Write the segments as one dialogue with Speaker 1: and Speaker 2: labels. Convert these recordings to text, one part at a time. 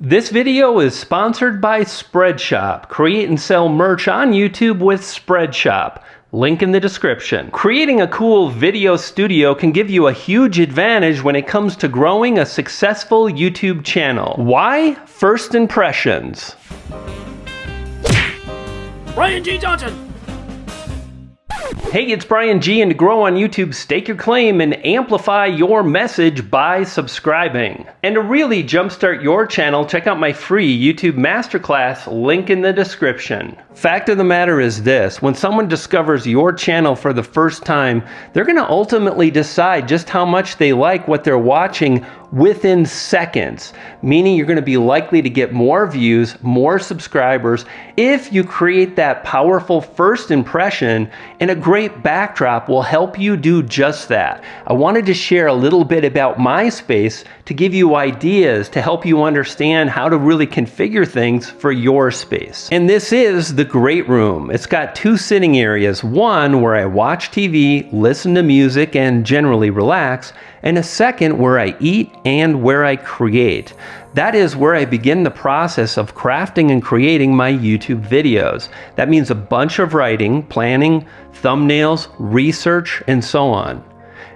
Speaker 1: This video is sponsored by Spreadshop. Create and sell merch on YouTube with Spreadshop. Link in the description. Creating a cool video studio can give you a huge advantage when it comes to growing a successful YouTube channel. Why? First impressions.
Speaker 2: Brian G. Johnson.
Speaker 1: Hey, it's Brian G, and to grow on YouTube, stake your claim and amplify your message by subscribing. And to really jumpstart your channel, check out my free YouTube Masterclass, link in the description. Fact of the matter is this: when someone discovers your channel for the first time, they're going to ultimately decide just how much they like what they're watching within seconds, meaning you're going to be likely to get more views, more subscribers, if you create that powerful first impression, and a great backdrop will help you do just that. I wanted to share a little bit about my space to give you ideas to help you understand how to really configure things for your space. And this is the great room. It's got two sitting areas, one where I watch TV, listen to music, and generally relax, and a second where I eat and where I create. That is where I begin the process of crafting and creating my YouTube videos. That means a bunch of writing, planning, thumbnails, research, and so on.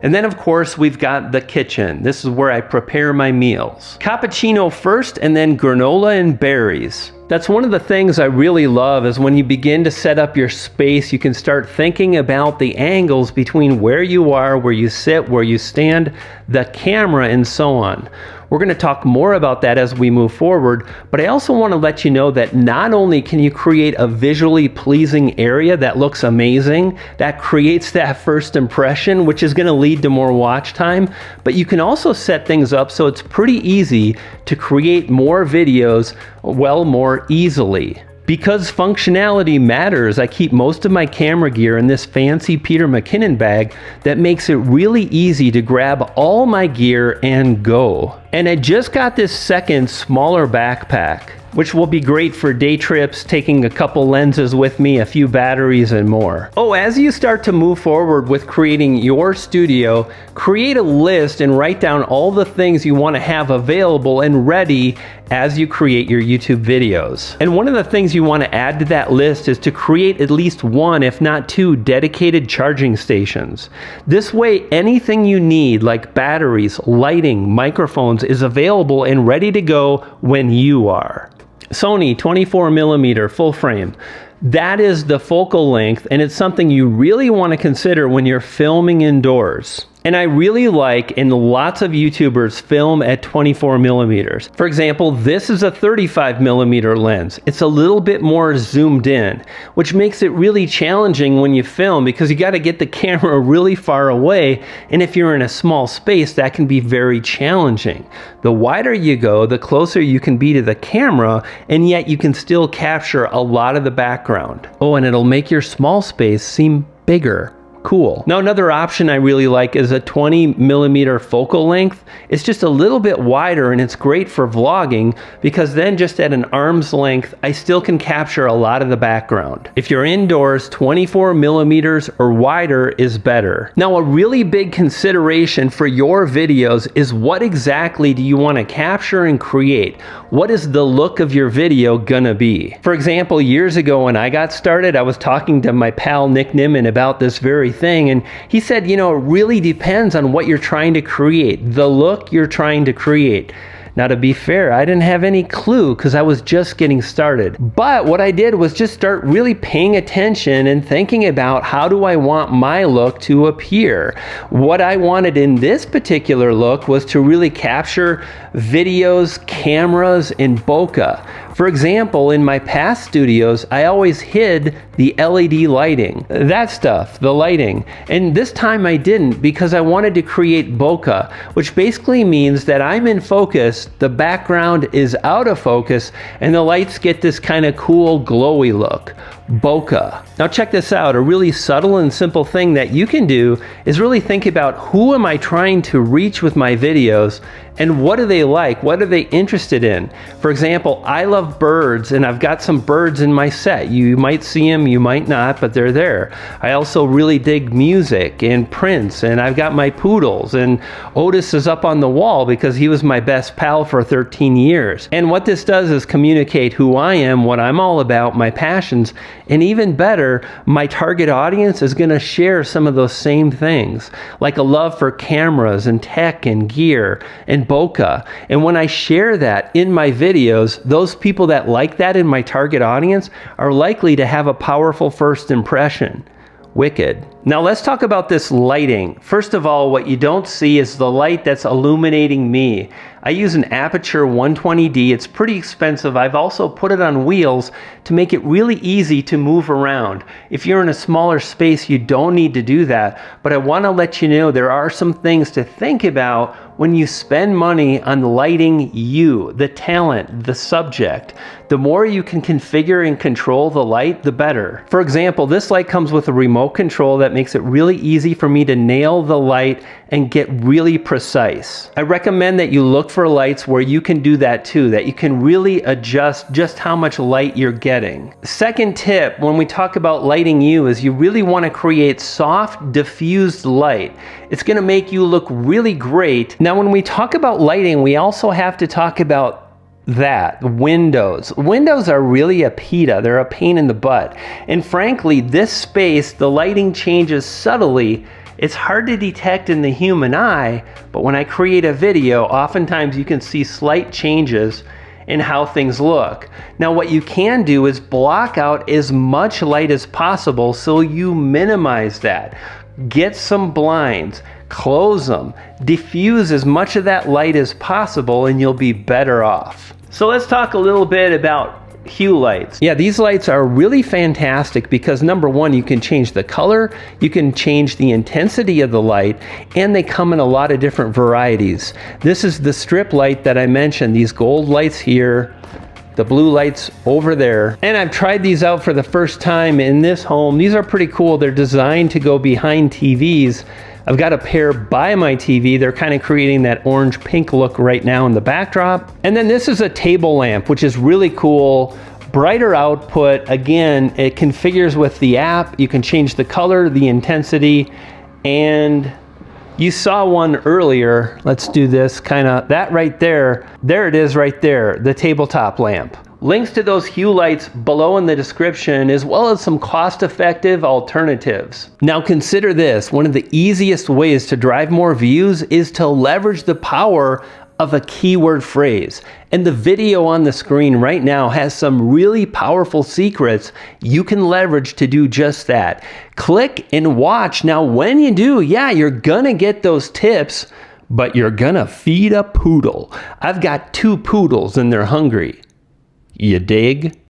Speaker 1: And then of course we've got the kitchen. This is where I prepare my meals. Cappuccino first and then granola and berries. That's one of the things I really love, is when you begin to set up your space, you can start thinking about the angles between where you are, where you sit, where you stand, the camera, and so on. We're going to talk more about that as we move forward, but I also want to let you know that not only can you create a visually pleasing area that looks amazing, that creates that first impression, which is going to lead to more watch time, but you can also set things up so it's pretty easy to create more videos, well, more easily. Because functionality matters, I keep most of my camera gear in this fancy Peter McKinnon bag that makes it really easy to grab all my gear and go. And I just got this second smaller backpack, which will be great for day trips, taking a couple lenses with me, a few batteries, and more. Oh, as you start to move forward with creating your studio, create a list and write down all the things you want to have available and ready as you create your YouTube videos. And one of the things you want to add to that list is to create at least one, if not two, dedicated charging stations. This way, anything you need, like batteries, lighting, microphones, is available and ready to go when you are. Sony 24mm full frame. That is the focal length, and it's something you really want to consider when you're filming indoors. And I really like, and lots of YouTubers film at 24mm. For example, this is a 35mm lens. It's a little bit more zoomed in, which makes it really challenging when you film because you got to get the camera really far away, and if you're in a small space, that can be very challenging. The wider you go, the closer you can be to the camera, and yet you can still capture a lot of the background. Oh, and it'll make your small space seem bigger. Cool. Now another option I really like is a 20mm focal length. It's just a little bit wider, and it's great for vlogging because then just at an arm's length, I still can capture a lot of the background. If you're indoors, 24mm or wider is better. Now a really big consideration for your videos is what exactly do you want to capture and create? What is the look of your video gonna be? For example, years ago when I got started, I was talking to my pal Nick Nimmin about this very thing, and he said, you know, it really depends on what you're trying to create, the look you're trying to create. Now, to be fair, I didn't have any clue because I was just getting started. But what I did was just start really paying attention and thinking about how do I want my look to appear. What I wanted in this particular look was to really capture videos, cameras, and bokeh. For example, in my past studios, I always hid the LED lighting, that stuff, the lighting. And this time I didn't because I wanted to create bokeh, which basically means that I'm in focus, the background is out of focus, and the lights get this kind of cool glowy look. Bokeh. Now check this out. A really subtle and simple thing that you can do is really think about who am I trying to reach with my videos, and what do they like? What are they interested in? For example, I love birds, and I've got some birds in my set. You might see them, you might not, but they're there. I also really dig music and Prince, and I've got my poodles, and Otis is up on the wall because he was my best pal for 13 years. And what this does is communicate who I am, what I'm all about, my passions, and even better, my target audience is going to share some of those same things, like a love for cameras and tech and gear and bokeh. And when I share that in my videos, those people that like that in my target audience are likely to have a powerful first impression. Wicked. Now let's talk about this lighting. First of all, what you don't see is the light that's illuminating me. I use an Aperture 120D. It's pretty expensive. I've also put it on wheels to make it really easy to move around. If you're in a smaller space, you don't need to do that. But I want to let you know there are some things to think about when you spend money on lighting you, the talent, the subject. The more you can configure and control the light, the better. For example, this light comes with a remote control that makes it really easy for me to nail the light and get really precise. I recommend that you look for lights where you can do that too, that you can really adjust just how much light you're getting. Second tip when we talk about lighting you is you really want to create soft, diffused light. It's going to make you look really great. Now, when we talk about lighting, we also have to talk about windows. Windows are really a PETA. They're a pain in the butt. And frankly, this space, the lighting changes subtly. It's hard to detect in the human eye, but when I create a video, oftentimes you can see slight changes in how things look. Now, what you can do is block out as much light as possible so you minimize that. Get some blinds, close them, diffuse as much of that light as possible, and you'll be better off. So let's talk a little bit about hue lights. Yeah, these lights are really fantastic because number one, you can change the color, you can change the intensity of the light, and they come in a lot of different varieties. This is the strip light that I mentioned, these gold lights here, the blue lights over there. And I've tried these out for the first time in this home. These are pretty cool. They're designed to go behind TVs. I've got a pair by my TV. They're kind of creating that orange pink look right now in the backdrop. And then this is a table lamp, which is really cool. Brighter output. Again, it configures with the app. You can change the color, the intensity, and you saw one earlier. Let's do this kind of, that right there. There it is right there, the tabletop lamp. Links to those hue lights below in the description, as well as some cost-effective alternatives. Now consider this, one of the easiest ways to drive more views is to leverage the power of a keyword phrase. And the video on the screen right now has some really powerful secrets you can leverage to do just that. Click and watch. Now when you do, yeah, you're gonna get those tips, but you're gonna feed a poodle. I've got 2 poodles and they're hungry. You dig?